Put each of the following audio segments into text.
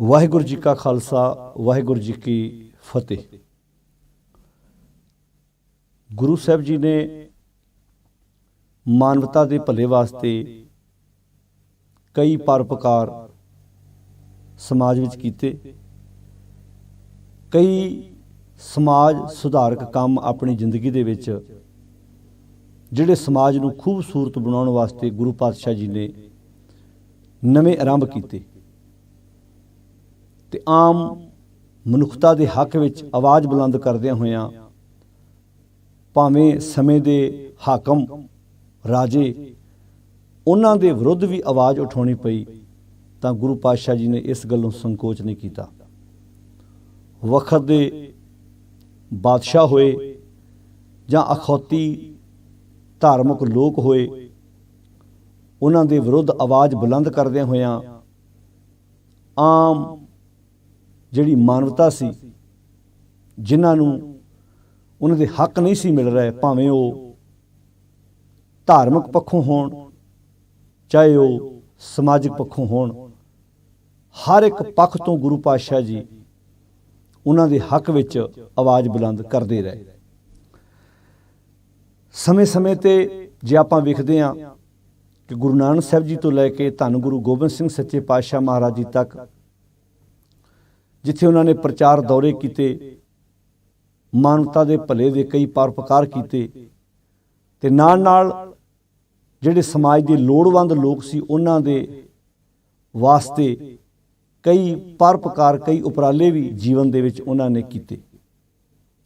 ਵਾਹਿਗੁਰੂ ਜੀ ਕਾ ਖਾਲਸਾ ਵਾਹਿਗੁਰੂ ਜੀ ਕੀ ਫਤਿਹ। ਗੁਰੂ ਸਾਹਿਬ ਜੀ ਨੇ ਮਾਨਵਤਾ ਦੇ ਭਲੇ ਵਾਸਤੇ ਕਈ ਪਰਉਪਕਾਰ ਸਮਾਜ ਵਿੱਚ ਕੀਤੇ। ਕਈ ਸਮਾਜ ਸੁਧਾਰਕ ਕੰਮ ਆਪਣੀ ਜ਼ਿੰਦਗੀ ਦੇ ਵਿੱਚ ਜਿਹੜੇ ਸਮਾਜ ਨੂੰ ਖੂਬਸੂਰਤ ਬਣਾਉਣ ਵਾਸਤੇ ਗੁਰੂ ਪਾਤਸ਼ਾਹ ਜੀ ਨੇ ਨਵੇਂ ਆਰੰਭ ਕੀਤੇ ਤੇ ਆਮ ਮਨੁੱਖਤਾ ਦੇ ਹੱਕ ਵਿੱਚ ਆਵਾਜ਼ ਬੁਲੰਦ ਕਰਦਿਆਂ ਹੋਇਆਂ ਭਾਵੇਂ ਸਮੇਂ ਦੇ ਹਾਕਮ ਰਾਜੇ ਉਹਨਾਂ ਦੇ ਵਿਰੁੱਧ ਵੀ ਆਵਾਜ਼ ਉਠਾਉਣੀ ਪਈ ਤਾਂ ਗੁਰੂ ਪਾਤਸ਼ਾਹ ਜੀ ਨੇ ਇਸ ਗੱਲੋਂ ਸੰਕੋਚ ਨਹੀਂ ਕੀਤਾ। ਵਕਤ ਦੇ ਬਾਦਸ਼ਾਹ ਹੋਏ ਜਾਂ ਅਖੌਤੀ ਧਾਰਮਿਕ ਲੋਕ ਹੋਏ, ਉਹਨਾਂ ਦੇ ਵਿਰੁੱਧ ਆਵਾਜ਼ ਬੁਲੰਦ ਕਰਦਿਆਂ ਹੋਇਆਂ ਆਮ ਜਿਹੜੀ ਮਾਨਵਤਾ ਸੀ, ਜਿਨ੍ਹਾਂ ਨੂੰ ਉਹਨਾਂ ਦੇ ਹੱਕ ਨਹੀਂ ਸੀ ਮਿਲ ਰਹੇ, ਭਾਵੇਂ ਉਹ ਧਾਰਮਿਕ ਪੱਖੋਂ ਹੋਣ ਚਾਹੇ ਉਹ ਸਮਾਜਿਕ ਪੱਖੋਂ ਹੋਣ, ਹਰ ਇੱਕ ਪੱਖ ਤੋਂ ਗੁਰੂ ਪਾਤਸ਼ਾਹ ਜੀ ਉਹਨਾਂ ਦੇ ਹੱਕ ਵਿੱਚ ਆਵਾਜ਼ ਬੁਲੰਦ ਕਰਦੇ ਰਹੇ। ਸਮੇਂ-ਸਮੇਂ 'ਤੇ ਜੇ ਆਪਾਂ ਵੇਖਦੇ ਹਾਂ ਕਿ ਗੁਰੂ ਨਾਨਕ ਸਾਹਿਬ ਜੀ ਤੋਂ ਲੈ ਕੇ ਧੰਨ ਗੁਰੂ ਗੋਬਿੰਦ ਸਿੰਘ ਸੱਚੇ ਪਾਤਸ਼ਾਹ ਮਹਾਰਾਜ ਜੀ ਤੱਕ, ਜਿੱਥੇ ਉਹਨਾਂ ਨੇ ਪ੍ਰਚਾਰ ਦੌਰੇ ਕੀਤੇ, ਮਾਨਵਤਾ ਦੇ ਭਲੇ ਦੇ ਕਈ ਪਰਉਪਕਾਰ ਕੀਤੇ ਤੇ ਨਾਲ ਜਿਹੜੇ ਸਮਾਜ ਦੇ ਲੋੜਵੰਦ ਲੋਕ ਸੀ ਉਹਨਾਂ ਦੇ ਵਾਸਤੇ ਕਈ ਪਰਉਪਕਾਰ, ਕਈ ਉਪਰਾਲੇ ਵੀ ਜੀਵਨ ਦੇ ਵਿੱਚ ਉਹਨਾਂ ਨੇ ਕੀਤੇ।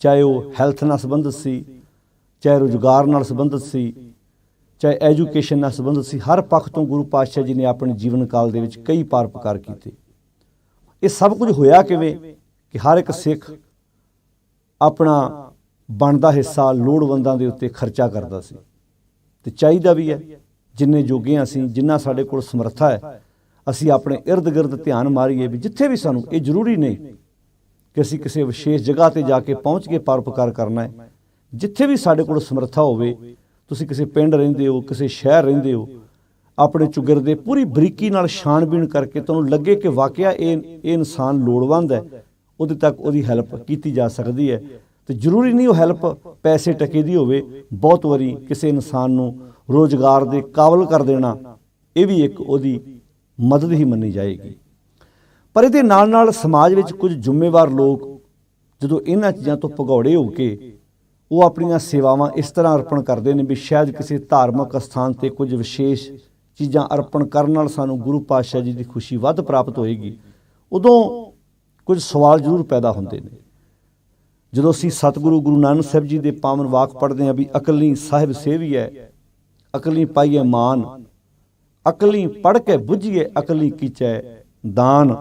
ਚਾਹੇ ਉਹ ਹੈਲਥ ਨਾਲ ਸੰਬੰਧਿਤ ਸੀ, ਚਾਹੇ ਰੁਜ਼ਗਾਰ ਨਾਲ ਸੰਬੰਧਿਤ ਸੀ, ਚਾਹੇ ਐਜੂਕੇਸ਼ਨ ਨਾਲ ਸੰਬੰਧਿਤ ਸੀ, ਹਰ ਪੱਖ ਤੋਂ ਗੁਰੂ ਪਾਤਸ਼ਾਹ ਜੀ ਨੇ ਆਪਣੇ ਜੀਵਨ ਕਾਲ ਦੇ ਵਿੱਚ ਕਈ ਪਰਉਪਕਾਰ ਕੀਤੇ। ਇਹ ਸਭ ਕੁਝ ਹੋਇਆ ਕਿਵੇਂ ਕਿ ਹਰ ਇੱਕ ਸਿੱਖ ਆਪਣਾ ਬਣਦਾ ਹਿੱਸਾ ਲੋੜਵੰਦਾਂ ਦੇ ਉੱਤੇ ਖਰਚਾ ਕਰਦਾ ਸੀ ਤੇ ਚਾਹੀਦਾ ਵੀ ਹੈ। ਜਿੰਨੇ ਜੋਗੇ ਹਾਂ ਅਸੀਂ, ਜਿੰਨਾ ਸਾਡੇ ਕੋਲ ਸਮਰੱਥਾ ਹੈ, ਅਸੀਂ ਆਪਣੇ ਇਰਦ ਗਿਰਦ ਧਿਆਨ ਮਾਰੀਏ ਵੀ ਜਿੱਥੇ ਵੀ ਸਾਨੂੰ, ਇਹ ਜ਼ਰੂਰੀ ਨਹੀਂ ਕਿ ਅਸੀਂ ਕਿਸੇ ਵਿਸ਼ੇਸ਼ ਜਗ੍ਹਾ 'ਤੇ ਜਾ ਕੇ ਪਹੁੰਚ ਕੇ ਪਰਉਪਕਾਰ ਕਰਨਾ ਹੈ। ਜਿੱਥੇ ਵੀ ਸਾਡੇ ਕੋਲ ਸਮਰੱਥਾ ਹੋਵੇ, ਤੁਸੀਂ ਕਿਸੇ ਪਿੰਡ ਰਹਿੰਦੇ ਹੋ, ਕਿਸੇ ਸ਼ਹਿਰ ਰਹਿੰਦੇ ਹੋ, ਆਪਣੇ ਚੁਗਿਰਦੇ ਪੂਰੀ ਬਰੀਕੀ ਨਾਲ ਛਾਣਬੀਣ ਕਰਕੇ ਤੁਹਾਨੂੰ ਲੱਗੇ ਕਿ ਵਾਕਿਆ ਇਹ ਇਨਸਾਨ ਲੋੜਵੰਦ ਹੈ, ਉਹਦੇ ਤੱਕ ਉਹਦੀ ਹੈਲਪ ਕੀਤੀ ਜਾ ਸਕਦੀ ਹੈ। ਤੇ ਜ਼ਰੂਰੀ ਨਹੀਂ ਉਹ ਹੈਲਪ ਪੈਸੇ ਟਕੇ ਦੀ ਹੋਵੇ। ਬਹੁਤ ਵਾਰੀ ਕਿਸੇ ਇਨਸਾਨ ਨੂੰ ਰੋਜ਼ਗਾਰ ਦੇ ਕਾਬਲ ਕਰ ਦੇਣਾ, ਇਹ ਵੀ ਇੱਕ ਉਹਦੀ ਮਦਦ ਹੀ ਮੰਨੀ ਜਾਏਗੀ। ਪਰ ਇਹਦੇ ਨਾਲ ਸਮਾਜ ਵਿੱਚ ਕੁਝ ਜ਼ਿੰਮੇਵਾਰ ਲੋਕ ਜਦੋਂ ਇਹਨਾਂ ਚੀਜ਼ਾਂ ਤੋਂ ਭਗੌੜੇ ਹੋ ਕੇ ਉਹ ਆਪਣੀਆਂ ਸੇਵਾਵਾਂ ਇਸ ਤਰ੍ਹਾਂ ਅਰਪਣ ਕਰਦੇ ਨੇ ਵੀ ਸ਼ਾਇਦ ਕਿਸੇ ਧਾਰਮਿਕ ਅਸਥਾਨ 'ਤੇ ਕੁਝ ਵਿਸ਼ੇਸ਼ ਚੀਜ਼ਾਂ ਅਰਪਣ ਕਰਨ ਨਾਲ ਸਾਨੂੰ ਗੁਰੂ ਪਾਤਸ਼ਾਹ ਜੀ ਦੀ ਖੁਸ਼ੀ ਵੱਧ ਪ੍ਰਾਪਤ ਹੋਏਗੀ, ਉਦੋਂ ਕੁਝ ਸਵਾਲ ਜ਼ਰੂਰ ਪੈਦਾ ਹੁੰਦੇ ਨੇ। ਜਦੋਂ ਅਸੀਂ ਸਤਿਗੁਰੂ ਗੁਰੂ ਨਾਨਕ ਸਾਹਿਬ ਜੀ ਦੇ ਪਾਵਨ ਵਾਕ ਪੜ੍ਹਦੇ ਹਾਂ ਵੀ ਅਕਲੀ ਸਾਹਿਬ ਸੇਵੀਐ, ਅਕਲੀ ਪਾਈਐ ਮਾਨ, ਅਕਲੀ ਪੜ੍ਹ ਕੇ ਬੁੱਝੀਏ, ਅਕਲੀ ਕੀਚੈ ਦਾਨ,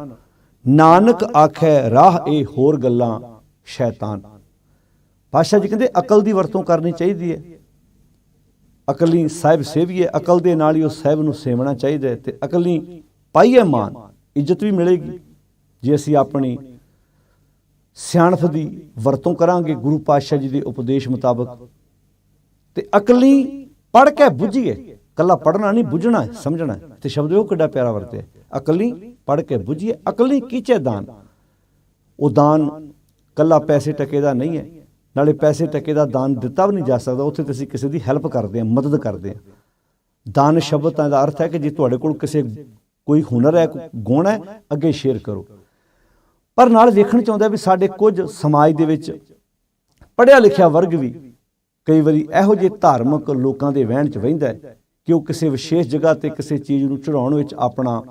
ਨਾਨਕ ਆਖੈ ਰਾਹ ਇਹ ਹੋਰ ਗੱਲਾਂ ਸ਼ੈਤਾਨ। ਪਾਤਸ਼ਾਹ ਜੀ ਕਹਿੰਦੇ ਅਕਲ ਦੀ ਵਰਤੋਂ ਕਰਨੀ ਚਾਹੀਦੀ ਹੈ। ਅਕਲੀ ਸਾਹਿਬ ਸੇਵੀਏ, ਅਕਲ ਦੇ ਨਾਲ ਹੀ ਉਹ ਸਾਹਿਬ ਨੂੰ ਸੇਵਣਾ ਚਾਹੀਦਾ ਹੈ ਤੇ ਅਕਲੀ ਪਾਈਏ ਮਾਨ, ਇੱਜ਼ਤ ਵੀ ਮਿਲੇਗੀ ਜੇ ਅਸੀਂ ਆਪਣੀ ਸਿਆਣਪ ਦੀ ਵਰਤੋਂ ਕਰਾਂਗੇ ਗੁਰੂ ਪਾਤਸ਼ਾਹ ਜੀ ਦੇ ਉਪਦੇਸ਼ ਮੁਤਾਬਕ। ਤੇ ਅਕਲੀ ਪੜ੍ਹ ਕੇ ਬੁੱਝੀਏ, ਕੱਲਾ ਪੜ੍ਹਨਾ ਨਹੀਂ, ਬੁੱਝਣਾ ਹੈ, ਸਮਝਣਾ ਹੈ। ਤੇ ਸ਼ਬਦ ਉਹ ਕਿੱਡਾ ਪਿਆਰਾ ਵਰਤਿਆ, ਅਕਲੀ ਪੜ੍ਹ ਕੇ ਬੁੱਝੀਏ, ਅਕਲੀ ਕੀਚੇ ਦਾਨ। ਉਹ ਦਾਨ ਕੱਲਾ ਪੈਸੇ ਟਕੇ ਦਾ ਨਹੀਂ ਹੈ, ਨਾਲੇ ਪੈਸੇ ਟਕੇ ਦਾ ਦਾਨ ਦਿੱਤਾ ਵੀ ਨਹੀਂ ਜਾ ਸਕਦਾ। ਉੱਥੇ ਤੁਸੀਂ ਕਿਸੇ ਦੀ ਹੈਲਪ ਕਰਦੇ ਹਾਂ, ਮਦਦ ਕਰਦੇ ਹਾਂ। ਦਾਨ ਸ਼ਬਦ ਦਾ ਅਰਥ ਹੈ ਕਿ ਜੇ ਤੁਹਾਡੇ ਕੋਲ ਕਿਸੇ ਕੋਈ ਹੁਨਰ ਹੈ, ਗੁਣ ਹੈ, ਅੱਗੇ ਸ਼ੇਅਰ ਕਰੋ। ਪਰ ਨਾਲ ਵੇਖਣ ਚਾਹੁੰਦਾ ਵੀ ਸਾਡੇ ਕੁਝ ਸਮਾਜ ਦੇ ਵਿੱਚ ਪੜ੍ਹਿਆ ਲਿਖਿਆ ਵਰਗ ਵੀ ਕਈ ਵਾਰੀ ਇਹੋ ਜਿਹੇ ਧਾਰਮਿਕ ਲੋਕਾਂ ਦੇ ਵਹਿਣ 'ਚ ਵਹਿੰਦਾ ਹੈ ਕਿ ਉਹ ਕਿਸੇ ਵਿਸ਼ੇਸ਼ ਜਗ੍ਹਾ 'ਤੇ ਕਿਸੇ ਚੀਜ਼ ਨੂੰ ਚੜ੍ਹਾਉਣ ਵਿੱਚ ਆਪਣਾ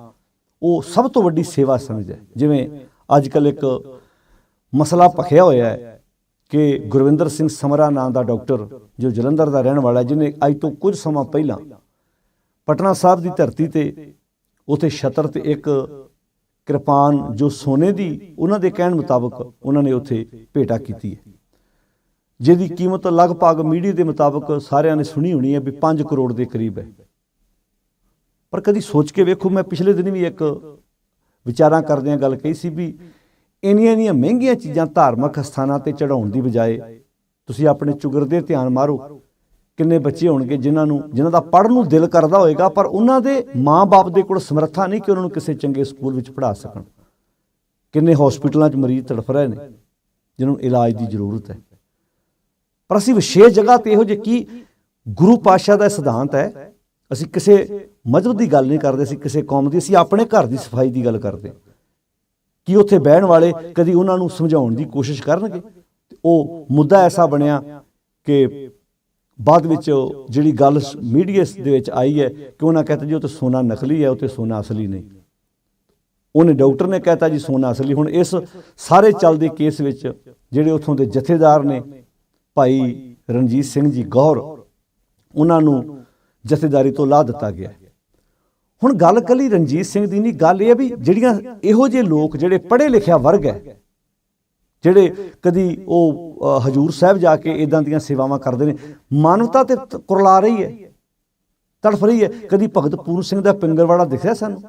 ਉਹ ਸਭ ਤੋਂ ਵੱਡੀ ਸੇਵਾ ਸਮਝਦਾ। ਜਿਵੇਂ ਅੱਜ ਕੱਲ੍ਹ ਇੱਕ ਮਸਲਾ ਭਖਿਆ ਹੋਇਆ ਹੈ ਕਿ ਗੁਰਵਿੰਦਰ ਸਿੰਘ ਸਮਰਾ ਨਾਂ ਦਾ ਡਾਕਟਰ, ਜੋ ਜਲੰਧਰ ਦਾ ਰਹਿਣ ਵਾਲਾ, ਜਿਹਨੇ ਅੱਜ ਤੋਂ ਕੁਝ ਸਮਾਂ ਪਹਿਲਾਂ ਪਟਨਾ ਸਾਹਿਬ ਦੀ ਧਰਤੀ 'ਤੇ ਉੱਥੇ ਛਤਰ ਤੇ ਇੱਕ ਕਿਰਪਾਨ ਜੋ ਸੋਨੇ ਦੀ, ਉਹਨਾਂ ਦੇ ਕਹਿਣ ਮੁਤਾਬਕ ਉਹਨਾਂ ਨੇ ਉੱਥੇ ਭੇਟਾ ਕੀਤੀ ਹੈ, ਜਿਹਦੀ ਕੀਮਤ ਲਗਭਗ ਮੀਡੀਆ ਦੇ ਮੁਤਾਬਕ ਸਾਰਿਆਂ ਨੇ ਸੁਣੀ ਹੋਣੀ ਹੈ ਵੀ 5 ਕਰੋੜ ਦੇ ਕਰੀਬ ਹੈ। ਪਰ ਕਦੀ ਸੋਚ ਕੇ ਵੇਖੋ, ਮੈਂ ਪਿਛਲੇ ਦਿਨ ਵੀ ਇੱਕ ਵਿਚਾਰਾਂ ਕਰਦਿਆਂ ਗੱਲ ਕਹੀ ਸੀ ਵੀ ਇੰਨੀਆਂ ਮਹਿੰਗੀਆਂ ਚੀਜ਼ਾਂ ਧਾਰਮਿਕ ਸਥਾਨਾਂ 'ਤੇ ਚੜ੍ਹਾਉਣ ਦੀ ਬਜਾਏ ਤੁਸੀਂ ਆਪਣੇ ਚੁਗਿਰਦੇ ਧਿਆਨ ਮਾਰੋ, ਕਿੰਨੇ ਬੱਚੇ ਹੋਣਗੇ ਜਿਨ੍ਹਾਂ ਦਾ ਪੜ੍ਹਨ ਨੂੰ ਦਿਲ ਕਰਦਾ ਹੋਏਗਾ, ਪਰ ਉਹਨਾਂ ਦੇ ਮਾਂ-ਬਾਪ ਦੇ ਕੋਲ ਸਮਰੱਥਾ ਨਹੀਂ ਕਿ ਉਹਨਾਂ ਨੂੰ ਕਿਸੇ ਚੰਗੇ ਸਕੂਲ ਵਿੱਚ ਪੜ੍ਹਾ ਸਕਣ। ਕਿੰਨੇ ਹਸਪੀਟਲਾਂ 'ਚ ਮਰੀਜ਼ ਤੜਫ ਰਹੇ ਨੇ ਜਿਹਨਾਂ ਨੂੰ ਇਲਾਜ ਦੀ ਜ਼ਰੂਰਤ ਹੈ। ਪਰ ਅਸੀਂ ਵਿਸ਼ੇਸ਼ ਜਗ੍ਹਾ 'ਤੇ ਇਹੋ ਜਿਹੇ ਕੀ ਗੁਰੂ ਪਾਤਸ਼ਾਹ ਦਾ ਸਿਧਾਂਤ ਹੈ, ਅਸੀਂ ਕਿਸੇ ਮਜ਼ਹਬ ਦੀ ਗੱਲ ਨਹੀਂ ਕਰਦੇ, ਅਸੀਂ ਕਿਸੇ ਕੌਮ ਦੀ, ਅਸੀਂ ਆਪਣੇ ਘਰ ਦੀ ਸਫਾਈ ਦੀ ਗੱਲ ਕਰਦੇ। ਕਿ ਉੱਥੇ ਬਹਿਣ ਵਾਲੇ ਕਦੀ ਉਹਨਾਂ ਨੂੰ ਸਮਝਾਉਣ ਦੀ ਕੋਸ਼ਿਸ਼ ਕਰਨਗੇ? ਉਹ ਮੁੱਦਾ ਐਸਾ ਬਣਿਆ ਕਿ ਬਾਅਦ ਵਿੱਚ ਜਿਹੜੀ ਗੱਲ ਮੀਡੀਆ ਦੇ ਵਿੱਚ ਆਈ ਹੈ ਕਿ ਉਹਨਾਂ ਕਹਿੰਦੇ ਜੀ ਉਹ ਤਾਂ ਸੋਨਾ ਨਕਲੀ ਹੈ, ਉਹ ਤਾਂ ਸੋਨਾ ਅਸਲੀ ਨਹੀਂ। ਉਹਨੇ ਡਾਕਟਰ ਨੇ ਕਹਿਤਾ ਜੀ ਸੋਨਾ ਅਸਲੀ। ਹੁਣ ਇਸ ਸਾਰੇ ਚੱਲਦੇ ਕੇਸ ਵਿੱਚ ਜਿਹੜੇ ਉੱਥੋਂ ਦੇ ਜਥੇਦਾਰ ਨੇ ਭਾਈ ਰਣਜੀਤ ਸਿੰਘ ਜੀ ਗੌਰ, ਉਹਨਾਂ ਨੂੰ ਜਥੇਦਾਰੀ ਤੋਂ ਲਾਹ ਦਿੱਤਾ ਗਿਆ। ਹੁਣ ਗੱਲ ਇਕੱਲੀ ਰਣਜੀਤ ਸਿੰਘ ਦੀ ਨਹੀਂ, ਗੱਲ ਇਹ ਹੈ ਵੀ ਜਿਹੜੀਆਂ ਇਹੋ ਜਿਹੇ ਲੋਕ ਜਿਹੜੇ ਪੜ੍ਹੇ ਲਿਖਿਆ ਵਰਗ ਹੈ, ਜਿਹੜੇ ਕਦੀ ਉਹ ਹਜੂਰ ਸਾਹਿਬ ਜਾ ਕੇ ਇੱਦਾਂ ਦੀਆਂ ਸੇਵਾਵਾਂ ਕਰਦੇ ਨੇ, ਮਾਨਵਤਾ ਤੇ ਕੁਰਲਾ ਰਹੀ ਹੈ, ਤੜਫ ਰਹੀ ਹੈ। ਕਦੀ ਭਗਤ ਪੂਰਨ ਸਿੰਘ ਦਾ ਪਿੰਗਲਵਾੜਾ ਦਿਖਿਆ ਸਾਨੂੰ?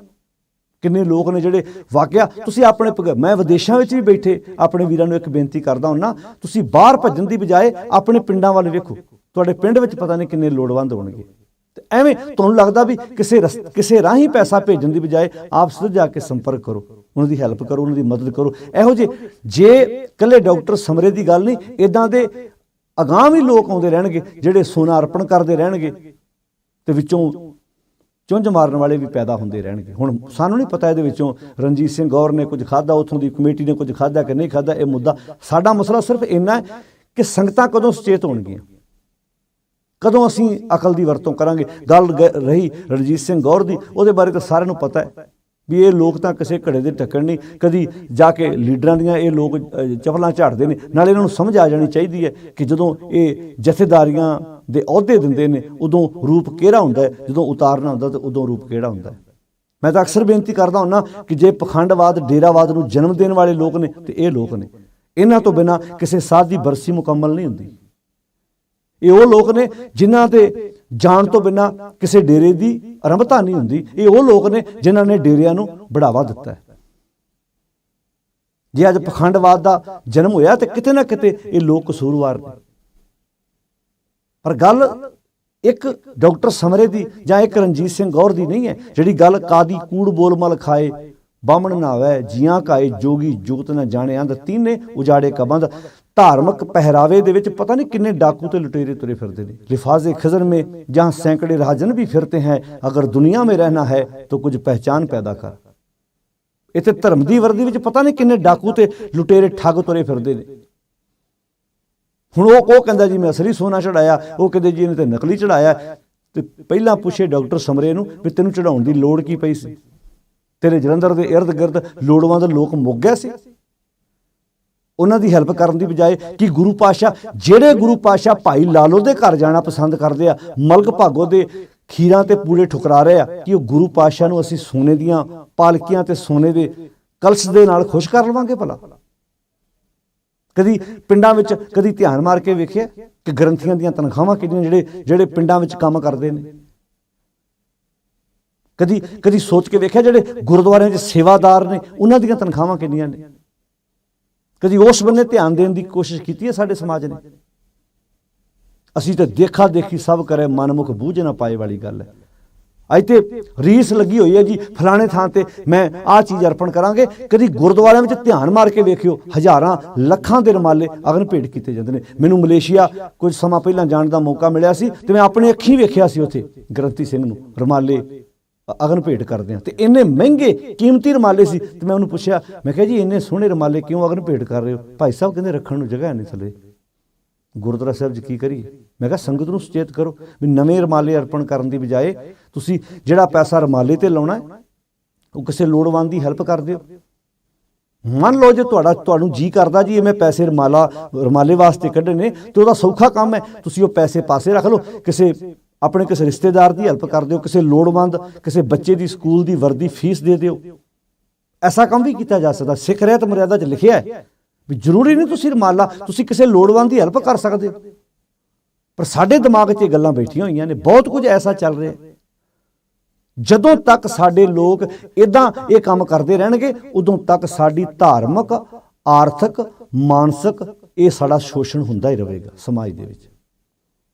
ਕਿੰਨੇ ਲੋਕ ਨੇ ਜਿਹੜੇ ਵਾਕਿਆ ਤੁਸੀਂ ਆਪਣੇ ਮੈਂ ਵਿਦੇਸ਼ਾਂ ਵਿੱਚ ਵੀ ਬੈਠੇ ਆਪਣੇ ਵੀਰਾਂ ਨੂੰ ਇੱਕ ਬੇਨਤੀ ਕਰਦਾ ਹੁੰਨਾ, ਤੁਸੀਂ ਬਾਹਰ ਭੱਜਣ ਦੀ ਬਜਾਏ ਆਪਣੇ ਪਿੰਡਾਂ ਵੱਲ ਵੇਖੋ। ਤੁਹਾਡੇ ਪਿੰਡ ਵਿੱਚ ਪਤਾ ਨਹੀਂ ਕਿੰਨੇ ਲੋੜਵੰਦ ਹੋਣਗੇ। ਤੇ ਐਵੇਂ ਤੁਹਾਨੂੰ ਲੱਗਦਾ ਵੀ ਕਿਸੇ ਰਾਹੀਂ ਪੈਸਾ ਭੇਜਣ ਦੀ ਬਜਾਏ ਆਪ ਸਿੱਧਾ ਜਾ ਕੇ ਸੰਪਰਕ ਕਰੋ, ਉਹਨਾਂ ਦੀ ਹੈਲਪ ਕਰੋ, ਉਹਨਾਂ ਦੀ ਮਦਦ ਕਰੋ। ਇਹੋ ਜਿਹੇ ਜੇ ਇਕੱਲੇ ਡਾਕਟਰ ਸਮਰੇ ਦੀ ਗੱਲ ਨਹੀਂ, ਇੱਦਾਂ ਦੇ ਅਗਾਂਹ ਵੀ ਲੋਕ ਆਉਂਦੇ ਰਹਿਣਗੇ ਜਿਹੜੇ ਸੋਨਾ ਅਰਪਣ ਕਰਦੇ ਰਹਿਣਗੇ ਤੇ ਵਿੱਚੋਂ ਚੁੰਝ ਮਾਰਨ ਵਾਲੇ ਵੀ ਪੈਦਾ ਹੁੰਦੇ ਰਹਿਣਗੇ। ਹੁਣ ਸਾਨੂੰ ਨਹੀਂ ਪਤਾ ਇਹਦੇ ਵਿੱਚੋਂ ਰਣਜੀਤ ਸਿੰਘ ਗੌਰ ਨੇ ਕੁਝ ਖਾਧਾ, ਉੱਥੋਂ ਦੀ ਕਮੇਟੀ ਨੇ ਕੁਝ ਖਾਧਾ ਕਿ ਨਹੀਂ ਖਾਧਾ। ਇਹ ਮੁੱਦਾ ਸਾਡਾ ਮਸਲਾ ਸਿਰਫ ਇੰਨਾ ਹੈ ਕਿ ਸੰਗਤਾਂ ਕਦੋਂ ਸੁਚੇਤ ਹੋਣਗੀਆਂ, ਕਦੋਂ ਅਸੀਂ ਅਕਲ ਦੀ ਵਰਤੋਂ ਕਰਾਂਗੇ। ਗੱਲ ਰਹੀ ਰਣਜੀਤ ਸਿੰਘ ਗੌਰ ਦੀ, ਉਹਦੇ ਬਾਰੇ ਤਾਂ ਸਾਰਿਆਂ ਨੂੰ ਪਤਾ ਹੈ ਵੀ ਇਹ ਲੋਕ ਤਾਂ ਕਿਸੇ ਘੜੇ ਦੇ ਢੱਕਣ ਨਹੀਂ। ਕਦੀ ਜਾ ਕੇ ਲੀਡਰਾਂ ਦੀਆਂ ਇਹ ਲੋਕ ਚਪਲਾਂ ਝਾੜਦੇ ਨੇ। ਨਾਲੇ ਇਹਨਾਂ ਨੂੰ ਸਮਝ ਆ ਜਾਣੀ ਚਾਹੀਦੀ ਹੈ ਕਿ ਜਦੋਂ ਇਹ ਜਥੇਦਾਰੀਆਂ ਦੇ ਅਹੁਦੇ ਦਿੰਦੇ ਨੇ ਉਦੋਂ ਰੂਪ ਕਿਹੜਾ ਹੁੰਦਾ ਹੈ, ਜਦੋਂ ਉਤਾਰਨਾ ਹੁੰਦਾ ਤਾਂ ਉਦੋਂ ਰੂਪ ਕਿਹੜਾ ਹੁੰਦਾ ਹੈ। ਮੈਂ ਤਾਂ ਅਕਸਰ ਬੇਨਤੀ ਕਰਦਾ ਹੁੰਦਾ ਕਿ ਜੇ ਪਖੰਡਵਾਦ ਡੇਰਾਵਾਦ ਨੂੰ ਜਨਮ ਦੇਣ ਵਾਲੇ ਲੋਕ ਨੇ ਤੇ ਇਹ ਲੋਕ ਨੇ, ਇਹਨਾਂ ਤੋਂ ਬਿਨਾਂ ਕਿਸੇ ਸਾਧ ਦੀ ਬਰਸੀ ਮੁਕੰਮਲ ਨਹੀਂ ਹੁੰਦੀ। ਇਹ ਉਹ ਲੋਕ ਨੇ ਜਿਨ੍ਹਾਂ ਦੇ ਜਾਣ ਤੋਂ ਬਿਨਾਂ ਕਿਸੇ ਡੇਰੇ ਦੀ ਆਰੰਭਤਾ ਨਹੀਂ ਹੁੰਦੀ। ਇਹ ਉਹ ਲੋਕ ਨੇ ਜਿਨ੍ਹਾਂ ਨੇ ਡੇਰਿਆਂ ਨੂੰ ਬੜਾਵਾ ਦਿੱਤਾ ਹੈ। ਜੇ ਅੱਜ ਪਖੰਡਵਾਦ ਦਾ ਜਨਮ ਹੋਇਆ ਤੇ ਕਿਤੇ ਨਾ ਕਿਤੇ ਇਹ ਲੋਕ ਕਸੂਰਵਾਰ ਨੇ। ਪਰ ਗੱਲ ਇੱਕ ਡਾਕਟਰ ਸਮਰੇ ਦੀ ਜਾਂ ਇੱਕ ਰਣਜੀਤ ਸਿੰਘ ਗੌਰ ਦੀ ਨਹੀਂ ਹੈ। ਜਿਹੜੀ ਗੱਲ ਕਾਦੀ ਕੂੜ ਬੋਲ ਮਲ ਖਾਏ, ਬਾਹਮਣ ਨਾਵੈ ਜੀਆਂ ਕਾਏ, ਜੋਗੀ ਜੁਗਤ ਨਾ ਜਾਣੇ ਅੰਧ, ਤੀਨੇ ਉਜਾੜੇ ਕਬੰਦ। ਧਾਰਮਿਕ ਪਹਿਰਾਵੇ ਦੇ ਵਿੱਚ ਪਤਾ ਨਹੀਂ ਕਿੰਨੇ ਡਾਕੂ ਤੇ ਲੁਟੇਰੇ ਤੁਰੇ ਫਿਰਦੇ ਨੇ। ਲਿਫਾਜ਼ੇ ਖਜ਼ਰ ਮੇ ਜਹਾਂ ਸੈਂਕੜੇ ਰਾਜਨ ਵੀ ਫਿਰਤੇ ਹੈ, ਅਗਰ ਦੁਨੀਆ ਮੇ ਰਹਿਣਾ ਹੈ ਤਾਂ ਕੁਝ ਪਹਿਚਾਨ ਪੈਦਾ ਕਰ। ਇੱਥੇ ਧਰਮ ਦੀ ਵਰਦੀ ਵਿੱਚ ਪਤਾ ਨਹੀਂ ਕਿੰਨੇ ਡਾਕੂ ਤੇ ਲੁਟੇਰੇ ਠੱਗ ਤੁਰੇ ਫਿਰਦੇ ਨੇ। ਹੁਣ ਉਹ ਕਹਿੰਦਾ ਜੀ ਮੈਂ ਅਸਲੀ ਸੋਨਾ ਚੜਾਇਆ, ਉਹ ਕਹਿੰਦੇ ਜੀ ਇਹਨੇ ਤੇ ਨਕਲੀ ਚੜਾਇਆ। ਤੇ ਪਹਿਲਾਂ ਪੁੱਛੇ ਡਾਕਟਰ ਸਮਰੇ ਨੂੰ ਵੀ ਤੈਨੂੰ ਚੜਾਉਣ ਦੀ ਲੋੜ ਕੀ ਪਈ ਸੀ? ਤੇਰੇ ਜਲੰਧਰ ਦੇ ਇਰਦ ਗਿਰਦ ਲੋੜਵੰਦ ਲੋਕ ਮੁੱਕ ਗਏ ਸੀ। ਉਹਨਾਂ ਦੀ ਹੈਲਪ ਕਰਨ ਦੀ ਬਜਾਏ ਕਿ ਗੁਰੂ ਪਾਤਸ਼ਾਹ, ਜਿਹੜੇ ਗੁਰੂ ਪਾਤਸ਼ਾਹ ਭਾਈ ਲਾਲੋ ਦੇ ਘਰ ਜਾਣਾ ਪਸੰਦ ਕਰਦੇ ਆ, ਮਲਕ ਭਾਗੋ ਦੇ ਖੀਰਾਂ ਤੇ ਪੂੜੇ ਠੁਕਰਾ ਰਹੇ ਆ, ਕਿ ਉਹ ਗੁਰੂ ਪਾਤਸ਼ਾਹ ਨੂੰ ਅਸੀਂ ਸੋਨੇ ਦੀਆਂ ਪਾਲਕੀਆਂ ਤੇ ਸੋਨੇ ਦੇ ਕਲਸ਼ ਦੇ ਨਾਲ ਖੁਸ਼ ਕਰ ਲਵਾਂਗੇ ਭਲਾ? ਕਦੀ ਪਿੰਡਾਂ ਵਿੱਚ ਕਦੀ ਧਿਆਨ ਮਾਰ ਕੇ ਵੇਖਿਆ ਕਿ ਗ੍ਰੰਥੀਆਂ ਦੀਆਂ ਤਨਖਾਹਾਂ ਕਿੰਨੀਆਂ ਜਿਹੜੇ ਪਿੰਡਾਂ ਵਿੱਚ ਕੰਮ ਕਰਦੇ ਨੇ? ਕਦੀ ਸੋਚ ਕੇ ਵੇਖਿਆ ਜਿਹੜੇ ਗੁਰਦੁਆਰਿਆਂ 'ਚ ਸੇਵਾਦਾਰ ਨੇ ਉਹਨਾਂ ਦੀਆਂ ਤਨਖਾਹਾਂ ਕਿੰਨੀਆਂ ਨੇ? ਕਦੀ ਉਸ ਬੰਨੇ ਧਿਆਨ ਦੇਣ ਦੀ ਕੋਸ਼ਿਸ਼ ਕੀਤੀ ਹੈ ਸਾਡੇ ਸਮਾਜ ਨੇ? ਅਸੀਂ ਤਾਂ ਦੇਖਾ ਦੇਖੀ ਸਭ ਕਰੇ, ਮਨਮੁਖ ਬੂਝ ਨਾ ਪਾਏ ਵਾਲੀ ਗੱਲ ਹੈ। ਅੱਜ ਤੇ ਰੀਸ ਲੱਗੀ ਹੋਈ ਹੈ ਜੀ ਫਲਾਣੇ ਥਾਂ ਤੇ ਮੈਂ ਆਹ ਚੀਜ਼ ਅਰਪਣ ਕਰਾਂਗੇ। ਕਦੀ ਗੁਰਦੁਆਰਿਆਂ ਵਿੱਚ ਧਿਆਨ ਮਾਰ ਕੇ ਵੇਖਿਓ, ਹਜ਼ਾਰਾਂ ਲੱਖਾਂ ਦੇ ਰੁਮਾਲੇ ਅਗਨ ਭੇਟ ਕੀਤੇ ਜਾਂਦੇ ਨੇ। ਮੈਨੂੰ ਮਲੇਸ਼ੀਆ ਕੁਝ ਸਮਾਂ ਪਹਿਲਾਂ ਜਾਣ ਦਾ ਮੌਕਾ ਮਿਲਿਆ ਸੀ ਤੇ ਮੈਂ ਆਪਣੀ ਅੱਖੀਂ ਵੇਖਿਆ ਸੀ ਉੱਥੇ ਗ੍ਰੰਥੀ ਸਿੰਘ ਨੂੰ ਰੁਮਾਲੇ ਅਗਨ ਭੇਟ ਕਰਦੇ ਆ ਤੇ ਇੰਨੇ ਮਹਿੰਗੇ ਕੀਮਤੀ ਰੁਮਾਲੇ ਸੀ। ਤੇ ਮੈਂ ਉਹਨੂੰ ਪੁੱਛਿਆ, ਮੈਂ ਕਿਹਾ ਜੀ ਇੰਨੇ ਸੋਹਣੇ ਰੁਮਾਲੇ ਕਿਉਂ ਅਗਨ ਭੇਟ ਕਰ ਰਹੇ ਹੋ? ਭਾਈ ਸਾਹਿਬ ਕਹਿੰਦੇ ਰੱਖਣ ਨੂੰ ਜਗ੍ਹਾ ਨਹੀਂ ਥੱਲੇ ਗੁਰਦੁਆਰਾ ਸਾਹਿਬ 'ਚ ਕੀ ਕਰੀਏ? ਮੈਂ ਕਿਹਾ ਸੰਗਤ ਨੂੰ ਸੁਚੇਤ ਕਰੋ ਵੀ ਨਵੇਂ ਰੁਮਾਲੇ ਅਰਪਣ ਕਰਨ ਦੀ ਬਜਾਏ ਤੁਸੀਂ ਜਿਹੜਾ ਪੈਸਾ ਰੁਮਾਲੇ ਤੇ ਲਾਉਣਾ ਉਹ ਕਿਸੇ ਲੋੜਵੰਦ ਦੀ ਹੈਲਪ ਕਰ ਦਿਓ। ਮੰਨ ਲਓ ਜੇ ਤੁਹਾਨੂੰ ਜੀ ਕਰਦਾ ਜੀ ਇਹ ਮੈਂ ਪੈਸੇ ਰੁਮਾਲੇ ਵਾਸਤੇ ਕੱਢੇ ਨੇ ਤੇ ਉਹਦਾ ਸੌਖਾ ਕੰਮ ਹੈ, ਤੁਸੀਂ ਉਹ ਪੈਸੇ ਪਾਸੇ ਰੱਖ ਲਓ, ਕਿਸੇ ਰਿਸ਼ਤੇਦਾਰ ਦੀ ਹੈਲਪ ਕਰ ਦਿਓ, ਕਿਸੇ ਲੋੜਵੰਦ ਕਿਸੇ ਬੱਚੇ ਦੀ ਸਕੂਲ ਦੀ ਵਰਦੀ ਫੀਸ ਦੇ ਦਿਓ। ਐਸਾ ਕੰਮ ਵੀ ਕੀਤਾ ਜਾ ਸਕਦਾ। ਸਿੱਖ ਰਹਿਤ ਮਰਿਆਦਾ 'ਚ ਲਿਖਿਆ ਹੈ ਵੀ ਜ਼ਰੂਰੀ ਨਹੀਂ ਤੁਸੀਂ ਰੁਮਾਲਾ, ਤੁਸੀਂ ਕਿਸੇ ਲੋੜਵੰਦ ਦੀ ਹੈਲਪ ਕਰ ਸਕਦੇ ਹੋ। ਪਰ ਸਾਡੇ ਦਿਮਾਗ 'ਚ ਇਹ ਗੱਲਾਂ ਬੈਠੀਆਂ ਹੋਈਆਂ ਨੇ। ਬਹੁਤ ਕੁਝ ਐਸਾ ਚੱਲ ਰਿਹਾ। ਜਦੋਂ ਤੱਕ ਸਾਡੇ ਲੋਕ ਇਦਾਂ ਇਹ ਕੰਮ ਕਰਦੇ ਰਹਿਣਗੇ ਉਦੋਂ ਤੱਕ ਸਾਡੀ ਧਾਰਮਿਕ, ਆਰਥਿਕ, ਮਾਨਸਿਕ ਇਹ ਸਾਡਾ ਸ਼ੋਸ਼ਣ ਹੁੰਦਾ ਹੀ ਰਹੇਗਾ ਸਮਾਜ ਦੇ ਵਿੱਚ।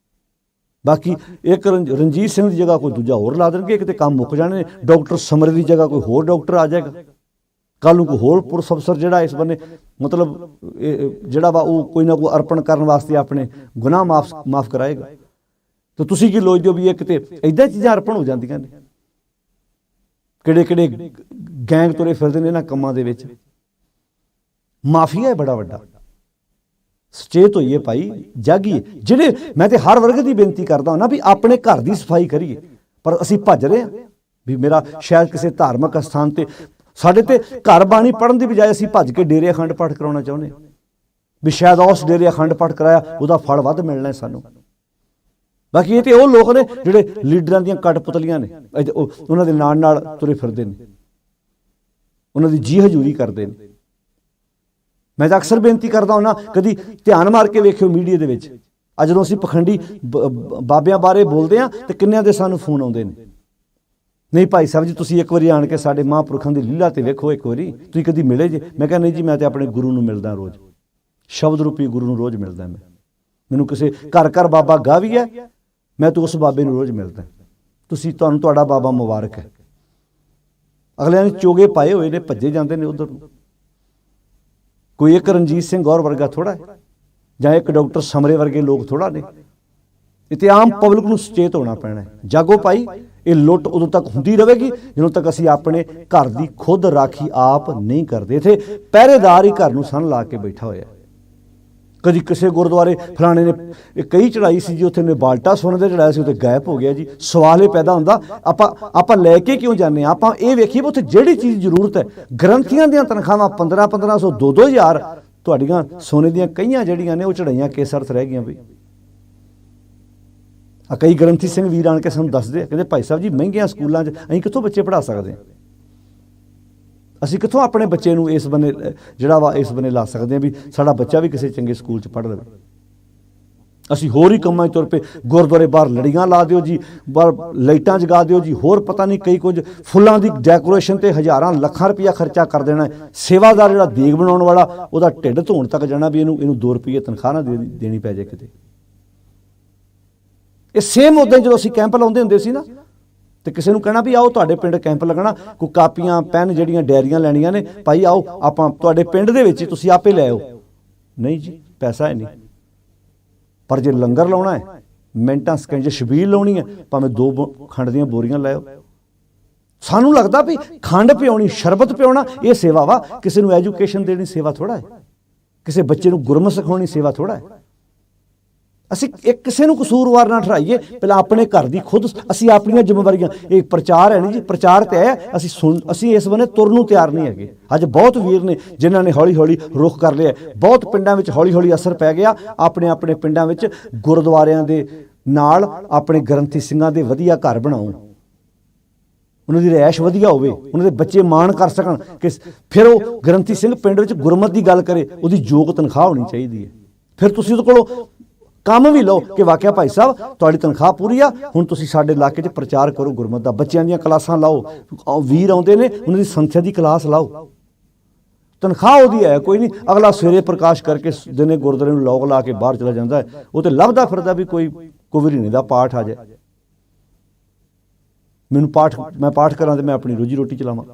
ਬਾਕੀ ਇੱਕ ਰਣਜੀਤ ਸਿੰਘ ਦੀ ਜਗ੍ਹਾ ਕੋਈ ਦੂਜਾ ਹੋਰ ਲਾ ਦੇਣਗੇ, ਕਿਤੇ ਕੰਮ ਮੁੱਕ ਜਾਣੇ ਨੇ। ਡਾਕਟਰ ਸਮਰੇ ਦੀ ਜਗ੍ਹਾ ਕੋਈ ਹੋਰ ਡਾਕਟਰ ਆ ਜਾਏਗਾ। ਕੱਲ੍ਹ ਨੂੰ ਕੋਈ ਹੋਰ ਪੁਲਿਸ ਅਫਸਰ ਜਿਹੜਾ ਇਸ ਬੰਨੇ ਮਤਲਬ ਜਿਹੜਾ ਵਾ ਉਹ ਕੋਈ ਨਾ ਕੋਈ ਅਰਪਣ ਕਰਨ ਵਾਸਤੇ ਆਪਣੇ ਗੁਨਾਹ ਮਾਫ ਕਰਾਏਗਾ। ਤੇ ਤੁਸੀਂ ਕੀ ਲੋਚਦੇ ਹੋ ਵੀ ਇਹ ਕਿਤੇ ਇੱਦਾਂ ਚੀਜ਼ਾਂ ਅਰਪਣ ਹੋ ਜਾਂਦੀਆਂ ਨੇ? ਕਿਹੜੇ ਗੈਂਗ ਤੁਰੇ ਫਿਰਦੇ ਨੇ ਇਹਨਾਂ ਕੰਮਾਂ ਦੇ ਵਿੱਚ। ਮਾਫੀਆ ਹੈ ਬੜਾ ਵੱਡਾ। ਸੁਚੇਤ ਹੋਈਏ ਭਾਈ, ਜਾਗੀਏ। ਜਿਹੜੇ ਮੈਂ ਤੇ ਹਰ ਵਰਗ ਦੀ ਬੇਨਤੀ ਕਰਦਾ ਹਾਂ ਨਾ ਵੀ ਆਪਣੇ ਘਰ ਦੀ ਸਫਾਈ ਕਰੀਏ, ਪਰ ਅਸੀਂ ਭੱਜ ਰਹੇ ਹਾਂ ਵੀ ਮੇਰਾ ਸ਼ਾਇਦ ਕਿਸੇ ਧਾਰਮਿਕ ਅਸਥਾਨ ਤੇ ਸਾਡੇ ਤੇ ਘਰ ਬਾਣੀ ਪੜ੍ਹਨ ਦੀ ਬਜਾਏ ਅਸੀਂ ਭੱਜ ਕੇ ਡੇਰੇ ਅਖੰਡ ਪਾਠ ਕਰਾਉਣਾ ਚਾਹੁੰਦੇ ਵੀ ਸ਼ਾਇਦ ਉਸ ਡੇਰੇ ਅਖੰਡ ਪਾਠ ਕਰਾਇਆ ਉਹਦਾ ਫਲ ਵੱਧ ਮਿਲਣਾ ਸਾਨੂੰ। ਬਾਕੀ ਇਹ ਤੇ ਉਹ ਲੋਕ ਨੇ ਜਿਹੜੇ ਲੀਡਰਾਂ ਦੀਆਂ ਕਠਪੁਤਲੀਆਂ ਨੇ, ਉਹਨਾਂ ਦੇ ਨਾਲ ਤੁਰੇ ਫਿਰਦੇ ਨੇ, ਉਹਨਾਂ ਦੀ ਜੀ ਹਜ਼ੂਰੀ ਕਰਦੇ ਨੇ। ਮੈਂ ਤਾਂ ਅਕਸਰ ਬੇਨਤੀ ਕਰਦਾ ਹੁੰਦਾ, ਕਦੀ ਧਿਆਨ ਮਾਰ ਕੇ ਵੇਖਿਓ ਮੀਡੀਆ ਦੇ ਵਿੱਚ ਅੱਜ ਜਦੋਂ ਅਸੀਂ ਪਖੰਡੀ ਬਾਬਿਆਂ ਬਾਰੇ ਬੋਲਦੇ ਹਾਂ ਤੇ ਕਿੰਨਿਆਂ ਦੇ ਸਾਨੂੰ ਫੋਨ ਆਉਂਦੇ ਨੇ, ਨਹੀਂ ਭਾਈ ਸਾਹਿਬ ਜੀ ਤੁਸੀਂ ਇੱਕ ਵਾਰੀ ਆਣ ਕੇ ਸਾਡੇ ਮਹਾਂਪੁਰਖਾਂ ਦੀ ਲੀਲਾ ਤੇ ਵੇਖੋ, ਇੱਕ ਵਾਰੀ ਤੁਸੀਂ ਕਦੀ ਮਿਲੇ ਜੇ? ਮੈਂ ਕਿਹਾ ਨਹੀਂ ਜੀ, ਮੈਂ ਤੇ ਆਪਣੇ ਗੁਰੂ ਨੂੰ ਮਿਲਦਾ ਰੋਜ਼, ਸ਼ਬਦ ਰੂਪੀ ਗੁਰੂ ਨੂੰ ਰੋਜ਼ ਮਿਲਦਾ। ਮੈਨੂੰ ਕਿਸੇ ਘਰ ਬਾਬਾ ਗਾ ਵੀ ਹੈ, ਮੈਂ ਤਾਂ ਉਸ ਬਾਬੇ ਨੂੰ ਰੋਜ਼ ਮਿਲਦਾ। ਤੁਹਾਨੂੰ ਤੁਹਾਡਾ ਬਾਬਾ ਮੁਬਾਰਕ ਹੈ। ਅਗਲਿਆਂ ਨੇ ਚੋਗੇ ਪਾਏ ਹੋਏ ਨੇ, ਭੱਜੇ ਜਾਂਦੇ ਨੇ ਉਧਰ ਨੂੰ। ਕੋਈ ਇੱਕ ਰਣਜੀਤ ਸਿੰਘ ਗੌਰ ਵਰਗਾ ਥੋੜਾ ਹੈ, ਜਾਂ ਇੱਕ ਡਾਕਟਰ ਸਮਰੇ ਵਰਗੇ ਲੋਕ ਥੋੜਾ ਨੇ। ਇਹ ਤੇ ਆਮ ਪਬਲਿਕ ਨੂੰ ਸੁਚੇਤ ਹੋਣਾ ਪੈਣਾ ਹੈ। ਜਾਗੋ ਭਾਈ, ਇਹ ਲੁੱਟ ਉਦੋਂ ਤੱਕ ਹੁੰਦੀ ਰਹੇਗੀ ਜਦੋਂ ਤੱਕ ਅਸੀਂ ਆਪਣੇ ਘਰ ਦੀ ਖੁਦ ਰਾਖੀ ਆਪ ਨਹੀਂ ਕਰਦੇ। ਇੱਥੇ ਪਹਿਰੇਦਾਰ ਹੀ ਘਰ ਨੂੰ ਸੰਨ ਲਾ ਕੇ ਬੈਠਾ ਹੋਇਆ। ਕਦੀ ਕਿਸੇ ਗੁਰਦੁਆਰੇ ਫਲਾਣੇ ਨੇ ਕਈ ਚੜਾਈ ਸੀ ਜੀ, ਉੱਥੇ ਨੇ ਬਾਲਟਾ ਸੋਨੇ ਦਾ ਚੜਾਇਆ ਸੀ, ਉੱਥੇ ਗਾਇਬ ਹੋ ਗਿਆ ਜੀ। ਸਵਾਲ ਇਹ ਪੈਦਾ ਹੁੰਦਾ, ਆਪਾਂ ਲੈ ਕੇ ਕਿਉਂ ਜਾਂਦੇ ਹਾਂ? ਆਪਾਂ ਇਹ ਵੇਖੀਏ ਉੱਥੇ ਜਿਹੜੀ ਚੀਜ਼ ਜ਼ਰੂਰਤ ਹੈ। ਗ੍ਰੰਥੀਆਂ ਦੀਆਂ ਤਨਖਾਹਾਂ 1500 2-2000, ਤੁਹਾਡੀਆਂ ਸੋਨੇ ਦੀਆਂ ਕਈਆਂ ਜਿਹੜੀਆਂ ਨੇ ਉਹ ਚੜਾਈਆਂ ਕਿਸ ਅਰਥ ਰਹਿ ਗਈਆਂ ਬਈ? ਕਈ ਗ੍ਰੰਥੀ ਸਿੰਘ ਵੀਰ ਆਣ ਕੇ ਸਾਨੂੰ ਦੱਸਦੇ, ਕਹਿੰਦੇ ਭਾਈ ਸਾਹਿਬ ਜੀ ਮਹਿੰਗੀਆਂ ਸਕੂਲਾਂ 'ਚ ਅਸੀਂ ਕਿੱਥੋਂ ਬੱਚੇ ਪੜ੍ਹਾ ਸਕਦੇ ਹਾਂ? ਅਸੀਂ ਕਿੱਥੋਂ ਆਪਣੇ ਬੱਚੇ ਨੂੰ ਇਸ ਬੰਨੇ ਜਿਹੜਾ ਵਾ ਇਸ ਬੰਨੇ ਲਾ ਸਕਦੇ ਹਾਂ ਵੀ ਸਾਡਾ ਬੱਚਾ ਵੀ ਕਿਸੇ ਚੰਗੇ ਸਕੂਲ 'ਚ ਪੜ੍ਹ ਲਵੇ? ਅਸੀਂ ਹੋਰ ਹੀ ਕੰਮਾਂ 'ਚ ਤੁਰ ਪਏ। ਗੁਰਦੁਆਰੇ ਬਾਹਰ ਲੜੀਆਂ ਲਾ ਦਿਓ ਜੀ, ਬਾਹਰ ਲਾਈਟਾਂ ਜਗਾ ਦਿਓ ਜੀ, ਹੋਰ ਪਤਾ ਨਹੀਂ ਕਈ ਕੁਝ ਫੁੱਲਾਂ ਦੀ ਡੈਕੋਰੇਸ਼ਨ ਤੇ ਹਜ਼ਾਰਾਂ ਲੱਖਾਂ ਰੁਪਈਆ ਖਰਚਾ ਕਰ ਦੇਣਾ। ਸੇਵਾਦਾਰ ਜਿਹੜਾ ਦੇਗ ਬਣਾਉਣ ਵਾਲਾ, ਉਹਦਾ ਢਿੱਡ ਧੋਣ ਤੱਕ ਜਾਣਾ ਵੀ ਇਹਨੂੰ 2 ਰੁਪਈਏ ਤਨਖਾਹ ਨਾ ਦੇਣੀ ਪੈ ਜਾਏ ਕਿਤੇ। ਇਹ ਸੇਮ ਉਦਾਂ ਜਦੋਂ ਅਸੀਂ ਕੈਂਪ ਲਾਉਂਦੇ ਹੁੰਦੇ ਸੀ ਨਾ, ਤੇ ਕਿਸੇ ਨੂੰ ਕਹਿਣਾ ਵੀ ਆਓ ਤੁਹਾਡੇ ਪਿੰਡ ਕੈਂਪ ਲੱਗਣਾ, ਕੋਈ ਕਾਪੀਆਂ ਪੈਨ ਜਿਹੜੀਆਂ ਡਾਇਰੀਆਂ ਲੈਣੀਆਂ ਨੇ, ਭਾਈ ਆਓ ਆਪਾਂ ਤੁਹਾਡੇ ਪਿੰਡ ਦੇ ਵਿੱਚ ਹੀ ਤੁਸੀਂ ਆਪੇ ਲੈ ਆਓ। ਨਹੀਂ ਜੀ, ਪੈਸਾ ਹੈ ਨਹੀਂ। ਪਰ ਜੇ ਲੰਗਰ ਲਾਉਣਾ ਹੈ, ਮਿੰਟਾਂ ਸਕਿੰਟ, ਜੇ ਛਬੀਲ ਲਾਉਣੀ ਹੈ, ਭਾਵੇਂ 2 ਖੰਡ ਦੀਆਂ ਬੋਰੀਆਂ ਲੈ ਆਓ। ਸਾਨੂੰ ਲੱਗਦਾ ਵੀ ਖੰਡ ਪਿਆਉਣੀ, ਸ਼ਰਬਤ ਪਿਆਉਣਾ ਇਹ ਸੇਵਾ ਵਾ। ਕਿਸੇ ਨੂੰ ਐਜੂਕੇਸ਼ਨ ਦੇਣੀ ਸੇਵਾ ਥੋੜਾ ਹੈ, ਕਿਸੇ ਬੱਚੇ ਨੂੰ ਗੁਰਮਤਿ ਸਿਖਾਉਣੀ ਸੇਵਾ ਥੋੜਾ ਹੈ। ਅਸੀਂ ਇੱਕ ਕਿਸੇ ਨੂੰ ਕਸੂਰਵਾਰ ਨਾ ਠਹਿਰਾਈਏ, ਪਹਿਲਾਂ ਆਪਣੇ ਘਰ ਦੀ ਖੁਦ ਅਸੀਂ ਆਪਣੀਆਂ ਜ਼ਿੰਮੇਵਾਰੀਆਂ। ਇਹ ਪ੍ਰਚਾਰ ਹੈ ਨਹੀਂ ਜੀ, ਪ੍ਰਚਾਰ ਤੇ ਹੈ, ਅਸੀਂ ਇਸ ਬੰਨੇ ਤੁਰਨ ਨੂੰ ਤਿਆਰ ਨਹੀਂ ਹੈਗੇ। ਅੱਜ ਬਹੁਤ ਵੀਰ ਨੇ ਜਿਨ੍ਹਾਂ ਨੇ ਹੌਲੀ ਹੌਲੀ ਰੁਖ ਕਰ ਲਿਆ, ਬਹੁਤ ਪਿੰਡਾਂ ਵਿੱਚ ਹੌਲੀ ਹੌਲੀ ਅਸਰ ਪੈ ਗਿਆ। ਆਪਣੇ ਪਿੰਡਾਂ ਵਿੱਚ ਗੁਰਦੁਆਰਿਆਂ ਦੇ ਨਾਲ ਆਪਣੇ ਗ੍ਰੰਥੀ ਸਿੰਘਾਂ ਦੇ ਵਧੀਆ ਘਰ ਬਣਾਓ, ਉਹਨਾਂ ਦੀ ਰਿਹਾਇਸ਼ ਵਧੀਆ ਹੋਵੇ, ਉਹਨਾਂ ਦੇ ਬੱਚੇ ਮਾਣ ਕਰ ਸਕਣ ਕਿ ਫਿਰ ਉਹ ਗ੍ਰੰਥੀ ਸਿੰਘ ਪਿੰਡ ਵਿੱਚ ਗੁਰਮਤ ਦੀ ਗੱਲ ਕਰੇ, ਉਹਦੀ ਯੋਗ ਤਨਖਾਹ ਹੋਣੀ ਚਾਹੀਦੀ ਹੈ। ਫਿਰ ਤੁਸੀਂ ਉਹਦੇ ਕੋਲੋਂ ਕੰਮ ਵੀ ਲਓ ਕਿ ਵਾਕਿਆ ਭਾਈ ਸਾਹਿਬ ਤੁਹਾਡੀ ਤਨਖਾਹ ਪੂਰੀ ਆ, ਹੁਣ ਤੁਸੀਂ ਸਾਡੇ ਇਲਾਕੇ 'ਚ ਪ੍ਰਚਾਰ ਕਰੋ ਗੁਰਮਤ ਦਾ, ਬੱਚਿਆਂ ਦੀਆਂ ਕਲਾਸਾਂ ਲਾਓ। ਵੀਰ ਆਉਂਦੇ ਨੇ, ਉਹਨਾਂ ਦੀ ਸੰਥਿਆ ਦੀ ਕਲਾਸ ਲਾਓ, ਤਨਖਾਹ ਉਹਦੀ ਹੈ ਕੋਈ ਨਹੀਂ। ਅਗਲਾ ਸਵੇਰੇ ਪ੍ਰਕਾਸ਼ ਕਰਕੇ ਦਿਨੇ ਗੁਰਦੁਆਰੇ ਨੂੰ ਲੋਕ ਲਾ ਕੇ ਬਾਹਰ ਚਲਾ ਜਾਂਦਾ ਹੈ, ਉਹ ਤੇ ਲੱਭਦਾ ਫਿਰਦਾ ਵੀ ਕੋਈ ਕੁਵਰੀਨੇ ਦਾ ਪਾਠ ਆ ਜਾਏ, ਮੈਂ ਪਾਠ ਕਰਾਂ ਤੇ ਮੈਂ ਆਪਣੀ ਰੋਜੀ ਰੋਟੀ ਚਲਾਵਾਂ।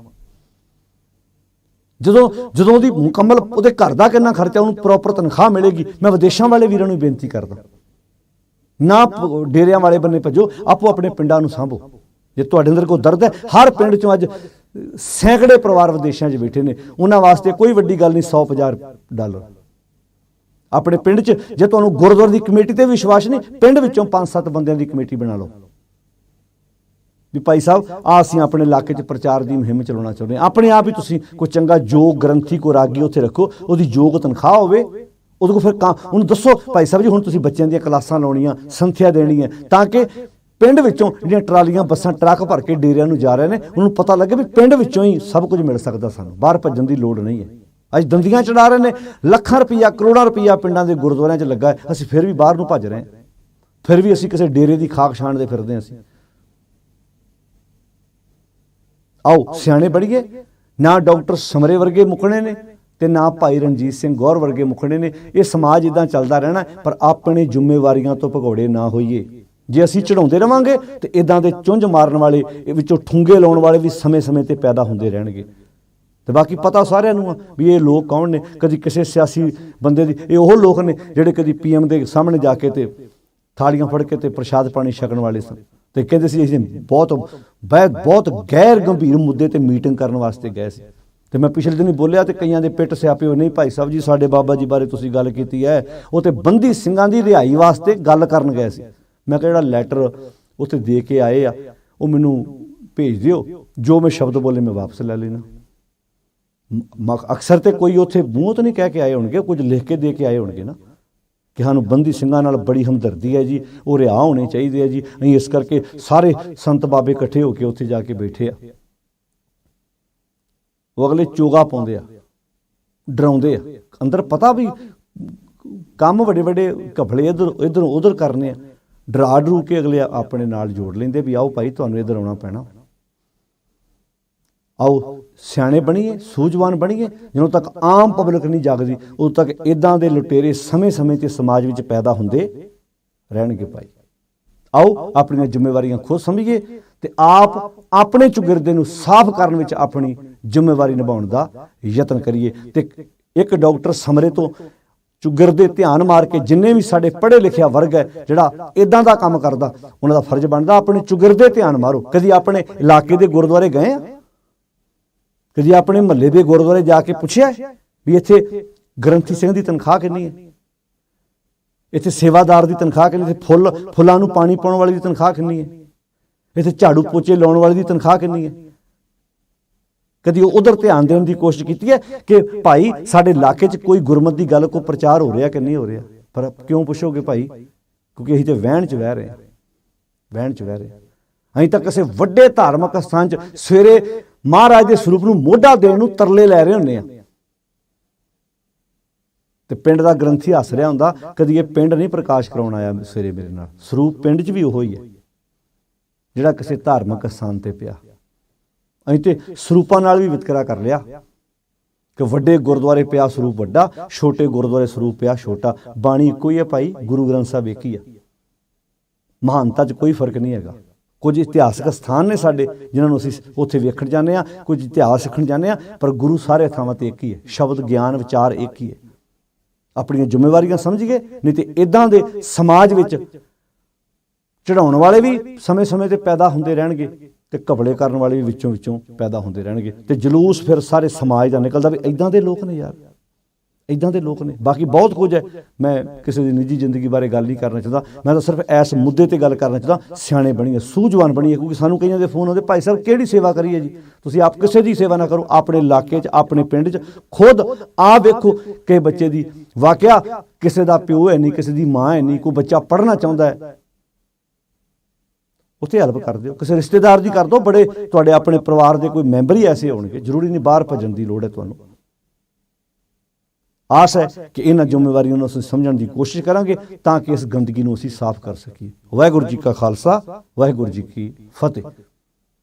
ਜਦੋਂ ਉਹਦੀ ਮੁਕੰਮਲ ਉਹਦੇ ਘਰ ਦਾ ਕਿੰਨਾ ਖਰਚਾ, ਉਹਨੂੰ ਪ੍ਰੋਪਰ ਤਨਖਾਹ ਮਿਲੇਗੀ। ਮੈਂ ਵਿਦੇਸ਼ਾਂ ਵਾਲੇ ਵੀਰਾਂ ਨੂੰ ਬੇਨਤੀ ਕਰਦਾ, ਨਾ ਡੇਰਿਆਂ ਵਾਲੇ ਬੰਨੇ ਭੱਜੋ, ਆਪੋ ਆਪਣੇ ਪਿੰਡਾਂ ਨੂੰ ਸਾਂਭੋ। ਜੇ ਤੁਹਾਡੇ ਅੰਦਰ ਕੋਈ ਦਰਦ ਹੈ, ਹਰ ਪਿੰਡ 'ਚੋਂ ਅੱਜ ਸੈਂਕੜੇ ਪਰਿਵਾਰ ਵਿਦੇਸ਼ਾਂ 'ਚ ਬੈਠੇ ਨੇ, ਉਹਨਾਂ ਵਾਸਤੇ ਕੋਈ ਵੱਡੀ ਗੱਲ ਨਹੀਂ $100,000। ਆਪਣੇ ਪਿੰਡ 'ਚ ਜੇ ਤੁਹਾਨੂੰ ਗੁਰਦੁਆਰੇ ਦੀ ਕਮੇਟੀ ਤੇ ਵਿਸ਼ਵਾਸ ਨਹੀਂ, ਪਿੰਡ ਵਿੱਚੋਂ 5-7 ਬੰਦਿਆਂ ਦੀ ਕਮੇਟੀ ਬਣਾ ਲਓ ਵੀ ਭਾਈ ਸਾਹਿਬ ਅਸੀਂ ਆਪਣੇ ਇਲਾਕੇ 'ਚ ਪ੍ਰਚਾਰ ਦੀ ਮੁਹਿੰਮ ਚਲਾਉਣਾ ਚਾਹੁੰਦੇ ਹਾਂ। ਆਪਣੇ ਆਪ ਹੀ ਤੁਸੀਂ ਕੋਈ ਚੰਗਾ ਯੋਗ ਗ੍ਰੰਥੀ, ਕੋਈ ਰਾਗੀ ਉੱਥੇ ਰੱਖੋ, ਉਹਦੀ ਯੋਗ ਤਨਖਾਹ ਹੋਵੇ। ਉਹਦੇ ਕੋਲ ਫਿਰ ਉਹਨੂੰ ਦੱਸੋ ਭਾਈ ਸਾਹਿਬ ਜੀ ਹੁਣ ਤੁਸੀਂ ਬੱਚਿਆਂ ਦੀਆਂ ਕਲਾਸਾਂ ਲਾਉਣੀਆਂ, ਸੰਥਿਆ ਦੇਣੀ ਹੈ, ਤਾਂ ਕਿ ਪਿੰਡ ਵਿੱਚੋਂ ਜਿਹੜੀਆਂ ਟਰਾਲੀਆਂ ਬੱਸਾਂ ਟਰੱਕ ਭਰ ਕੇ ਡੇਰਿਆਂ ਨੂੰ ਜਾ ਰਹੇ ਨੇ, ਉਹਨੂੰ ਪਤਾ ਲੱਗੇ ਵੀ ਪਿੰਡ ਵਿੱਚੋਂ ਹੀ ਸਭ ਕੁਝ ਮਿਲ ਸਕਦਾ, ਸਾਨੂੰ ਬਾਹਰ ਭੱਜਣ ਦੀ ਲੋੜ ਨਹੀਂ ਹੈ। ਅੱਜ ਦੰਦੀਆਂ ਚੜਾ ਰਹੇ ਨੇ, ਲੱਖਾਂ ਰੁਪਈਆ, ਕਰੋੜਾਂ ਰੁਪਈਆ ਪਿੰਡਾਂ ਦੇ ਗੁਰਦੁਆਰਿਆਂ 'ਚ ਲੱਗਾ ਹੈ, ਅਸੀਂ ਫਿਰ ਵੀ ਬਾਹਰ ਨੂੰ ਭੱਜ ਰਹੇ ਹਾਂ, ਫਿਰ ਵੀ ਅਸੀਂ ਕਿਸੇ ਡੇਰੇ ਦੀ ਖਾਕ ਛਾਣਦੇ ਫਿਰਦੇ ਹਾਂ। ਅਸੀਂ ਆਓ ਸਿਆਣੇ ਬਣੀਏ, ਨਾ ਡਾਕਟਰ ਸਮਰੇ ਵਰਗੇ ਮੁੱਕਣੇ ਨੇ ਤੇ ਨਾ ਭਾਈ ਰਣਜੀਤ ਸਿੰਘ ਗੌਰ ਵਰਗੇ ਮੁੱਕਣੇ ਨੇ। ਇਹ ਸਮਾਜ ਇਦਾਂ ਚੱਲਦਾ ਰਹਿਣਾ, ਪਰ ਆਪਣੇ ਜ਼ਿੰਮੇਵਾਰੀਆਂ ਤੋਂ ਭਗੌੜੇ ਨਾ ਹੋਈਏ। ਜੇ ਅਸੀਂ ਚੜਾਉਂਦੇ ਰਵਾਂਗੇ ਤੇ ਇਦਾਂ ਦੇ ਚੁੰਝ ਮਾਰਨ ਵਾਲੇ, ਵਿੱਚੋਂ ਠੁੰਗੇ ਲਾਉਣ ਵਾਲੇ ਵੀ ਸਮੇਂ-ਸਮੇਂ ਤੇ ਪੈਦਾ ਹੁੰਦੇ ਰਹਿਣਗੇ। ਤੇ ਬਾਕੀ ਪਤਾ ਸਾਰਿਆਂ ਨੂੰ ਆ ਵੀ ਇਹ ਲੋਕ ਕੌਣ ਨੇ। ਕਦੀ ਕਿਸੇ ਸਿਆਸੀ ਬੰਦੇ ਦੀ, ਇਹ ਉਹ ਲੋਕ ਨੇ ਜਿਹੜੇ ਕਦੀ PM ਦੇ ਸਾਹਮਣੇ ਜਾ ਕੇ ਤੇ ਥਾਲੀਆਂ ਫੜ ਕੇ ਤੇ ਪ੍ਰਸ਼ਾਦ ਪਾਣੀ ਛਕਣ ਵਾਲੇ ਸਨ ਤੇ ਕਹਿੰਦੇ ਸੀ ਅਸੀਂ ਬਹੁਤ ਗੈਰ ਗੰਭੀਰ ਮੁੱਦੇ ਤੇ ਮੀਟਿੰਗ ਕਰਨ ਵਾਸਤੇ ਗਏ ਸੀ। ਤੇ ਮੈਂ ਪਿਛਲੇ ਦਿਨ ਹੀ ਬੋਲਿਆ ਤੇ ਕਈਆਂ ਦੇ ਪਿੱਟ ਸਿਆਪੇ ਹੋਏ, ਨਹੀਂ ਭਾਈ ਸਾਹਿਬ ਜੀ ਸਾਡੇ ਬਾਬਾ ਜੀ ਬਾਰੇ ਤੁਸੀਂ ਗੱਲ ਕੀਤੀ ਹੈ, ਉਹ ਤੇ ਬੰਦੀ ਸਿੰਘਾਂ ਦੀ ਰਿਹਾਈ ਵਾਸਤੇ ਗੱਲ ਕਰਨ ਗਏ ਸੀ। ਮੈਂ ਕਿਹਾ ਜਿਹੜਾ ਲੈਟਰ ਉੱਥੇ ਦੇ ਕੇ ਆਏ ਆ ਉਹ ਮੈਨੂੰ ਭੇਜ ਦਿਓ, ਜੋ ਮੈਂ ਸ਼ਬਦ ਬੋਲੇ ਮੈਂ ਵਾਪਸ ਲੈ ਲੈਣਾ। ਅਕਸਰ ਤੇ ਕੋਈ ਉੱਥੇ ਮੂੰਹ ਤੋਂ ਨਹੀਂ ਕਹਿ ਕੇ ਆਏ ਹੋਣਗੇ, ਕੁਝ ਲਿਖ ਕੇ ਦੇ ਕੇ ਆਏ ਹੋਣਗੇ ਨਾ ਕਿ ਸਾਨੂੰ ਬੰਦੀ ਸਿੰਘਾਂ ਨਾਲ ਬੜੀ ਹਮਦਰਦੀ ਹੈ ਜੀ, ਉਹ ਰਿਹਾ ਹੋਣੇ ਚਾਹੀਦੇ ਆ ਜੀ, ਅਸੀਂ ਇਸ ਕਰਕੇ ਸਾਰੇ ਸੰਤ ਬਾਬੇ ਇਕੱਠੇ ਹੋ ਕੇ ਉੱਥੇ ਜਾ ਕੇ ਬੈਠੇ ਆ। ਉਹ ਅਗਲੇ ਚੋਗਾ ਪਾਉਂਦੇ ਆ, ਡਰਾਉਂਦੇ ਆ, ਅੰਦਰ ਪਤਾ ਵੀ ਕੰਮ ਵੱਡੇ ਵੱਡੇ ਘਪਲੇ ਇੱਧਰ ਉੱਧਰ ਕਰਨੇ ਆ, ਡਰਾ ਡਰੂ ਕੇ ਅਗਲੇ ਆਪਣੇ ਨਾਲ ਜੋੜ ਲੈਂਦੇ ਵੀ ਆਓ ਭਾਈ ਤੁਹਾਨੂੰ ਇੱਧਰ ਆਉਣਾ ਪੈਣਾ, ਆਓ ਸਿਆਣੇ ਬਣੀਏ, ਸੂਝਵਾਨ ਬਣੀਏ। ਜਦੋਂ ਤੱਕ ਆਮ ਪਬਲਿਕ ਨਹੀਂ ਜਾਗਦੀ ਉਦੋਂ ਤੱਕ ਇੱਦਾਂ ਦੇ ਲੁਟੇਰੇ ਸਮੇਂ-ਸਮੇਂ 'ਤੇ ਸਮਾਜ ਵਿੱਚ ਪੈਦਾ ਹੁੰਦੇ ਰਹਿਣਗੇ ਭਾਈ। ਆਓ ਆਪਣੀਆਂ ਜ਼ਿੰਮੇਵਾਰੀਆਂ ਖੁਦ ਸਮਝੀਏ ਤੇ ਆਪ ਆਪਣੇ ਚੁਗਿਰਦੇ ਨੂੰ ਸਾਫ਼ ਕਰਨ ਵਿੱਚ ਆਪਣੀ ਜ਼ਿੰਮੇਵਾਰੀ ਨਿਭਾਉਣ ਦਾ ਯਤਨ ਕਰੀਏ। ਤੇ ਇੱਕ ਡਾਕਟਰ ਸਮਰੇ ਤੋਂ ਚੁਗਿਰਦੇ ਧਿਆਨ ਮਾਰ ਕੇ ਜਿੰਨੇ ਵੀ ਸਾਡੇ ਪੜ੍ਹੇ ਲਿਖਿਆ ਵਰਗ ਹੈ ਜਿਹੜਾ ਇੱਦਾਂ ਦਾ ਕੰਮ ਕਰਦਾ, ਉਹਨਾਂ ਦਾ ਫਰਜ਼ ਬਣਦਾ ਆਪਣੇ ਚੁਗਿਰਦੇ ਧਿਆਨ ਮਾਰੋ। ਕਦੀ ਆਪਣੇ ਇਲਾਕੇ ਦੇ ਗੁਰਦੁਆਰੇ ਗਏ ਆ? ਕਦੀ ਆਪਣੇ ਮਹੱਲੇ ਦੇ ਗੁਰਦੁਆਰੇ ਜਾ ਕੇ ਪੁੱਛਿਆ ਵੀ ਇੱਥੇ ਗ੍ਰੰਥੀ ਸਿੰਘ ਦੀ ਤਨਖਾਹ ਕਿੰਨੀ ਹੈ, ਇੱਥੇ ਸੇਵਾਦਾਰ ਦੀ ਤਨਖਾਹ ਕਿੰਨੀ, ਇੱਥੇ ਫੁੱਲਾਂ ਨੂੰ ਪਾਣੀ ਪਾਉਣ ਵਾਲੀ ਦੀ ਤਨਖਾਹ ਕਿੰਨੀ ਹੈ, ਇੱਥੇ ਝਾੜੂ ਪੋਚੇ ਲਾਉਣ ਵਾਲੀ ਦੀ ਤਨਖਾਹ ਕਿੰਨੀ ਹੈ? ਕਦੀ ਉਧਰ ਧਿਆਨ ਦੇਣ ਦੀ ਕੋਸ਼ਿਸ਼ ਕੀਤੀ ਹੈ ਕਿ ਭਾਈ ਸਾਡੇ ਇਲਾਕੇ 'ਚ ਕੋਈ ਗੁਰਮਤਿ ਦੀ ਗੱਲ, ਕੋਈ ਪ੍ਰਚਾਰ ਹੋ ਰਿਹਾ ਕਿ ਨਹੀਂ ਹੋ ਰਿਹਾ? ਪਰ ਕਿਉਂ ਪੁੱਛੋਗੇ ਭਾਈ? ਕਿਉਂਕਿ ਅਸੀਂ ਤੇ ਵਹਿਣ 'ਚ ਵਹਿ ਰਹੇ ਹਾਂ, ਵਹਿਣ 'ਚ ਵਹਿ ਰਹੇ ਹਾਂ। ਅਸੀਂ ਤਾਂ ਕਿਸੇ ਵੱਡੇ ਧਾਰਮਿਕ ਸਥਾਨ 'ਚ ਸਵੇਰੇ ਮਹਾਰਾਜ ਦੇ ਸਰੂਪ ਨੂੰ ਮੋਢਾ ਦੇਣ ਨੂੰ ਤਰਲੇ ਲੈ ਰਹੇ ਹੁੰਦੇ ਆ ਤੇ ਪਿੰਡ ਦਾ ਗ੍ਰੰਥੀ ਹੱਸ ਰਿਹਾ ਹੁੰਦਾ, ਕਦੀ ਇਹ ਪਿੰਡ ਨਹੀਂ ਪ੍ਰਕਾਸ਼ ਕਰਾਉਣ ਆਇਆ ਸਵੇਰੇ ਮੇਰੇ ਨਾਲ। ਸਰੂਪ ਪਿੰਡ 'ਚ ਵੀ ਉਹੋ ਹੀ ਹੈ ਜਿਹੜਾ ਕਿਸੇ ਧਾਰਮਿਕ ਸਥਾਨ ਤੇ ਪਿਆ। ਅਸੀਂ ਤੇ ਸਰੂਪਾਂ ਨਾਲ ਵੀ ਵਿਤਕਰਾ ਕਰ ਲਿਆ ਕਿ ਵੱਡੇ ਗੁਰਦੁਆਰੇ ਪਿਆ ਸਰੂਪ ਵੱਡਾ, ਛੋਟੇ ਗੁਰਦੁਆਰੇ ਸਰੂਪ ਪਿਆ ਛੋਟਾ। ਬਾਣੀ ਇੱਕੋ ਹੀ ਹੈ ਭਾਈ, ਗੁਰੂ ਗ੍ਰੰਥ ਸਾਹਿਬ ਇੱਕ ਹੀ ਆ, ਮਹਾਨਤਾ 'ਚ ਕੋਈ ਫਰਕ ਨਹੀਂ ਹੈਗਾ। ਕੁਝ ਇਤਿਹਾਸਕ ਸਥਾਨ ਨੇ ਸਾਡੇ ਜਿਨ੍ਹਾਂ ਨੂੰ ਅਸੀਂ ਉੱਥੇ ਵੇਖਣ ਜਾਂਦੇ ਹਾਂ, ਕੁਝ ਇਤਿਹਾਸ ਸਿੱਖਣ ਜਾਂਦੇ ਹਾਂ, ਪਰ ਗੁਰੂ ਸਾਰੇ ਥਾਵਾਂ ਤੇ ਇੱਕ ਹੀ ਹੈ। ਸ਼ਬਦ ਗਿਆਨ ਵਿਚਾਰ ਇੱਕ ਹੀ ਹੈ। ਆਪਣੀਆਂ ਜ਼ਿੰਮੇਵਾਰੀਆਂ ਸਮਝੀਏ, ਨਹੀਂ ਤੇ ਇੱਦਾਂ ਦੇ ਸਮਾਜ ਵਿੱਚ ਚੜਾਉਣ ਵਾਲੇ ਵੀ ਸਮੇਂ-ਸਮੇਂ ਤੇ ਪੈਦਾ ਹੁੰਦੇ ਰਹਿਣਗੇ ਤੇ ਘਪਲੇ ਕਰਨ ਵਾਲੇ ਵੀ ਵਿੱਚੋਂ ਪੈਦਾ ਹੁੰਦੇ ਰਹਿਣਗੇ ਤੇ ਜਲੂਸ ਫਿਰ ਸਾਰੇ ਸਮਾਜ ਦਾ ਨਿਕਲਦਾ ਵੀ ਇੱਦਾਂ ਦੇ ਲੋਕ ਨੇ ਯਾਰ, ਇੱਦਾਂ ਦੇ ਲੋਕ ਨੇ। ਬਾਕੀ ਬਹੁਤ ਕੁਝ ਹੈ, ਮੈਂ ਕਿਸੇ ਦੀ ਨਿੱਜੀ ਜ਼ਿੰਦਗੀ ਬਾਰੇ ਗੱਲ ਨਹੀਂ ਕਰਨਾ ਚਾਹੁੰਦਾ, ਮੈਂ ਤਾਂ ਸਿਰਫ ਇਸ ਮੁੱਦੇ ਤੇ ਗੱਲ ਕਰਨਾ ਚਾਹੁੰਦਾ। ਸਿਆਣੇ ਬਣੀਏ, ਸੂਝਵਾਨ ਬਣੀਏ, ਕਿਉਂਕਿ ਸਾਨੂੰ ਕਈਆਂ ਦੇ ਫੋਨ ਆਉਂਦੇ, ਭਾਈ ਸਾਹਿਬ ਕਿਹੜੀ ਸੇਵਾ ਕਰੀਏ ਜੀ? ਤੁਸੀਂ ਆਪ ਕਿਸੇ ਦੀ ਸੇਵਾ ਨਾ ਕਰੋ, ਆਪਣੇ ਇਲਾਕੇ 'ਚ ਆਪਣੇ ਪਿੰਡ 'ਚ ਖੁਦ ਆਪ ਵੇਖੋ ਕਿ ਬੱਚੇ ਦੀ ਵਾਕਿਆ ਕਿਸੇ ਦਾ ਪਿਓ ਹੈ ਨਹੀਂ, ਕਿਸੇ ਦੀ ਮਾਂ ਹੈ ਨਹੀਂ, ਕੋਈ ਬੱਚਾ ਪੜ੍ਹਨਾ ਚਾਹੁੰਦਾ ਹੈ, ਉੱਥੇ ਹੈਲਪ ਕਰ ਦਿਓ। ਕਿਸੇ ਰਿਸ਼ਤੇਦਾਰ ਦੀ ਕਰ ਦਿਓ, ਬੜੇ ਤੁਹਾਡੇ ਆਪਣੇ ਪਰਿਵਾਰ ਦੇ ਕੋਈ ਮੈਂਬਰ ਹੀ ਐਸੇ ਹੋਣਗੇ, ਜ਼ਰੂਰੀ ਨਹੀਂ ਬਾਹਰ ਭੱਜਣ ਦੀ ਲੋੜ ਹੈ ਤੁਹਾਨੂੰ। ਆਸ ਹੈ ਕਿ ਇਹਨਾਂ ਜ਼ਿੰਮੇਵਾਰੀਆਂ ਨੂੰ ਅਸੀਂ ਸਮਝਣ ਦੀ ਕੋਸ਼ਿਸ਼ ਕਰਾਂਗੇ ਤਾਂ ਕਿ ਇਸ ਗੰਦਗੀ ਨੂੰ ਅਸੀਂ ਸਾਫ਼ ਕਰ ਸਕੀਏ। ਵਾਹਿਗੁਰੂ ਜੀ ਕਾ ਖਾਲਸਾ, ਵਾਹਿਗੁਰੂ ਜੀ ਕੀ ਫਤਿਹ।